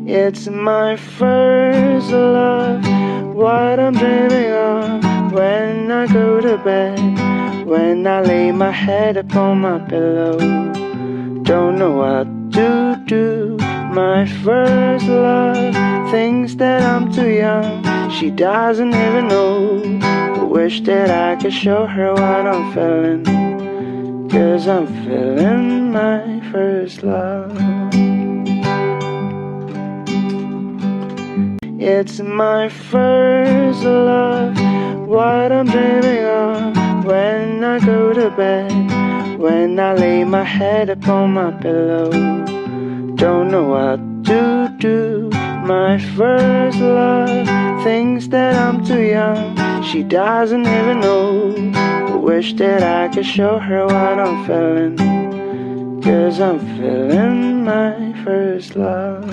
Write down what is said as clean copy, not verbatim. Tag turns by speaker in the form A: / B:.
A: It's my first love, what I'm dreaming of when I go to bed, when I lay my head upon my pillow. Don't know what to do. My first love thinks that I'm too young. She doesn't even know. Wish that I could show her what I'm feeling, 'cause I'm feeling my first love. It's my first love, what I'm dreaming of when I go to bed, when I lay my head upon my pillow. Don't know what to do. My first love thinks that I'm too young. She doesn't even know. Wish that I could show her what I'm feeling, 'cause I'm feeling my first love.